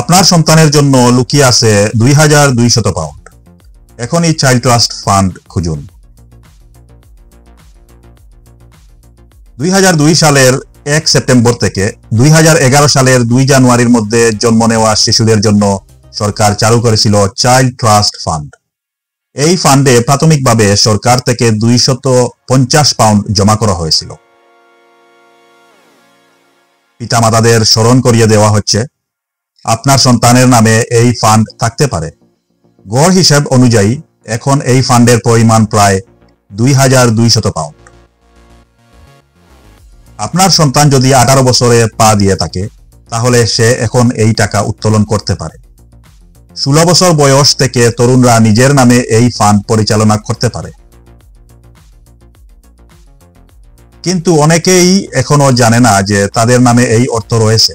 আপনার সন্তানের জন্য লুকিয়ে আছে 2200 পাউন্ড। এখনই চাইল্ড ট্রাস্ট ফান্ড খুঁজুন। 2002 সালের 1 সেপ্টেম্বর থেকে 2011 সালের 2 জানুয়ারির মধ্যে জন্ম নেওয়া শিশুদের জন্য সরকার চালু করেছিল চাইল্ড ট্রাস্ট ফান্ড। এই ফান্ডে প্রাথমিকভাবে সরকার থেকে 250 পাউন্ড জমা করা হয়েছিল। পিতামাতাদের স্মরণ করিয়ে দেওয়া হচ্ছে, আপনার সন্তানের নামে এই ফান্ড থাকতে পারে। গড় হিসাব অনুযায়ী এখন এই ফান্ডের পরিমাণ প্রায় 2200 পাউন্ড। আপনার সন্তান যদি 18 বছরে পা দিয়ে থাকে, তাহলে সে এখন এই টাকা উত্তোলন করতে পারে। 16 বছর বয়স থেকে তরুণরা নিজের নামে এই ফান্ড পরিচালনা করতে পারে। কিন্তু অনেকেই এখনো জানে না যে তাদের নামে এই অর্থ রয়েছে।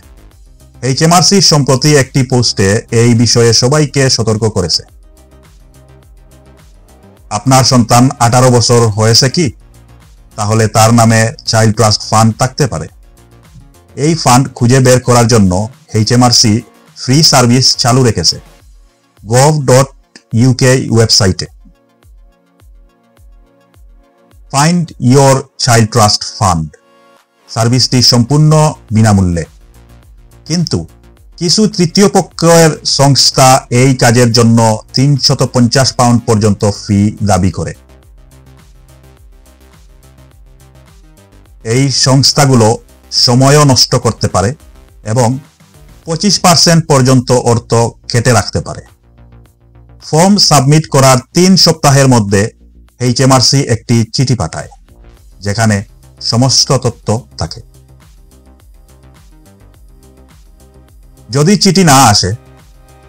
HMRC সম্প্রতি একটি পোস্টে এই বিষয়ে সবাইকে সতর্ক করেছে। আপনার সন্তান 18 বছর হয়েছে কি? তাহলে তার নামে চাইল্ড ট্রাস্ট ফান্ড থাকতে পারে। এই ফান্ড খুঁজে বের করার জন্য HMRC ফ্রি সার্ভিস চালু রেখেছে gov.uk ওয়েবসাইটে। Find your child trust fund সার্ভিসটি সম্পূর্ণ বিনামূল্যে, কিন্তু কিছু তৃতীয় পক্ষের সংস্থা এই কাজের জন্য 350 পাউন্ড পর্যন্ত ফি দাবি করে। এই সংস্থাগুলো সময়ও নষ্ট করতে পারে এবং 25% পর্যন্ত অর্থ কেটে রাখতে পারে। ফর্ম সাবমিট করার 3 সপ্তাহের মধ্যে HMRC একটি চিঠি পাঠায়, যেখানে সমস্ত তথ্য থাকে। যদি চিঠি না আসে,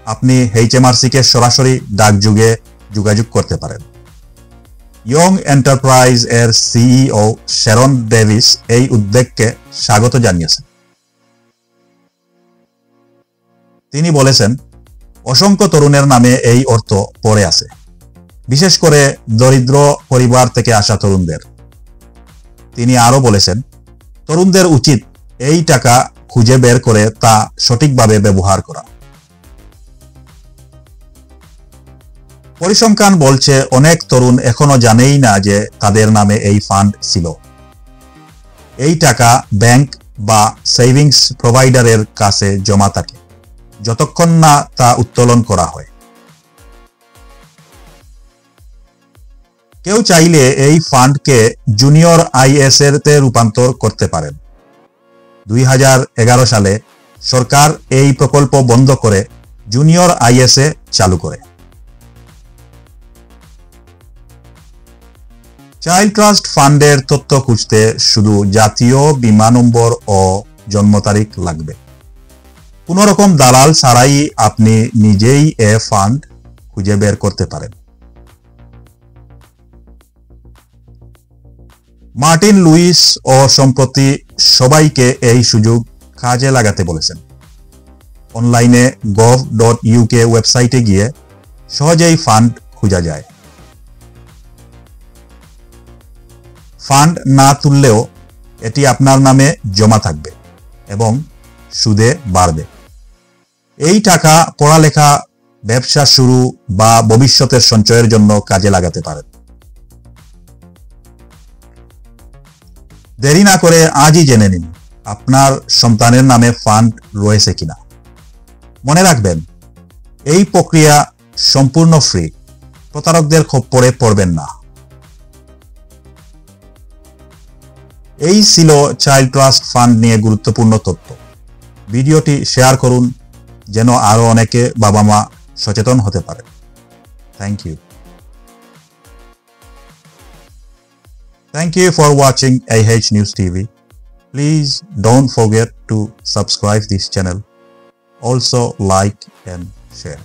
আপনি HMRC-কে সরাসরি ডাকযোগে যোগাযোগ করতে পারেন। ইয়ং এন্টারপ্রাইজ এর CEO শ্যারন ডেভিস এই উদ্যোগকে স্বাগত জানিয়েছেন। তিনি বলেছেন, অসংখ্য তরুণের নামে এই অর্থ পড়ে আছে, বিশেষ করে দরিদ্র পরিবার থেকে আসা তরুণদের। তিনি আরো বলেছেন, তরুণদের উচিত এই টাকা খুঁজে বের করে তা সঠিকভাবে ব্যবহার করা। পরিসংখ্যান বলছে অনেক তরুণ এখনো জানেই না যে তাদের নামে এই ফান্ড ছিল। এই টাকা ব্যাংক বা সেভিংস প্রোভাইডারের কাছে জমা থাকে যতক্ষণ না তা উত্তোলন করা হয়। কেউ চাইলে এই ফান্ডকে জুনিয়র IS-এর তে রূপান্তর করতে পারেন। 2011 সালে সরকার এই প্রকল্প বন্ধ করে জুনিয়র IS-এ চালু করে। চাইল্ড ট্রাস্ট ফান্ডের তথ্য খুঁজতে শুধু জাতীয় বীমা নম্বর ও জন্ম তারিখ লাগবে। কোনো রকম দালাল ছাড়াই আপনি নিজেই এ ফান্ড খুঁজে বের করতে পারেন। মার্টিন লুইস ও সম্প্রতি সবাইকে এই সুযোগ কাজে লাগাতে বলেছেন। অনলাইনে gov.uk ওয়েবসাইটে গিয়ে সহজেই ফান্ড খোঁজা যায়। ফান্ড না তুললেও এটি আপনার নামে জমা থাকবে এবং সুদে বাড়বে। এই টাকা পড়ালেখা, ব্যবসা শুরু বা ভবিষ্যতের সঞ্চয়ের জন্য কাজে লাগাতে পারেন। দেরি না করে আজই জেনে নিন আপনার সন্তানের নামে ফান্ড রয়েছে কিনা। মনে রাখবেন, এই প্রক্রিয়া সম্পূর্ণ ফ্রি। প্রতারকদের খপ্পরে পড়বেন না। এই ছিল চাইল্ড ট্রাস্ট ফান্ড নিয়ে গুরুত্বপূর্ণ তথ্য। ভিডিওটি শেয়ার করুন যেন আরো অনেকে বাবা মা সচেতন হতে পারে। Thank you. Thank you for watching AH News TV. Please don't forget to subscribe this channel. Also like and share.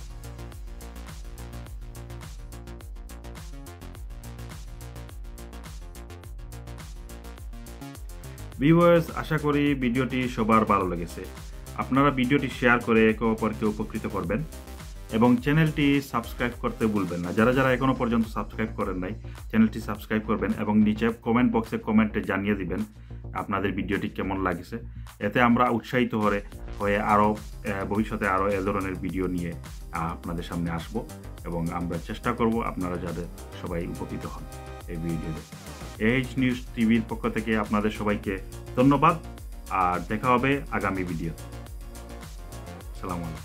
Viewers, আশা করি ভিডিওটি সবার ভালো লেগেছে। আপনারা ভিডিওটি শেয়ার করে একে অপরকে উপকৃত করবেন এবং চ্যানেলটি সাবস্ক্রাইব করতে ভুলবেন না। যারা যারা এখনো পর্যন্ত সাবস্ক্রাইব করেন নাই, চ্যানেলটি সাবস্ক্রাইব করবেন এবং নিচে কমেন্ট বক্সে কমেন্টে জানিয়ে দিবেন আপনাদের ভিডিওটি কেমন লাগছে। এতে আমরা উৎসাহিত হয়ে আরও ভবিষ্যতে আরও এ ধরনের ভিডিও নিয়ে আপনাদের সামনে আসব এবং আমরা চেষ্টা করব আপনারা যাতে সবাই উপকৃত হন এই ভিডিওতে। AH নিউজ টিভির পক্ষ থেকে আপনাদের সবাইকে ধন্যবাদ, আর দেখা হবে আগামী ভিডিও। আসসালামু আলাইকুম।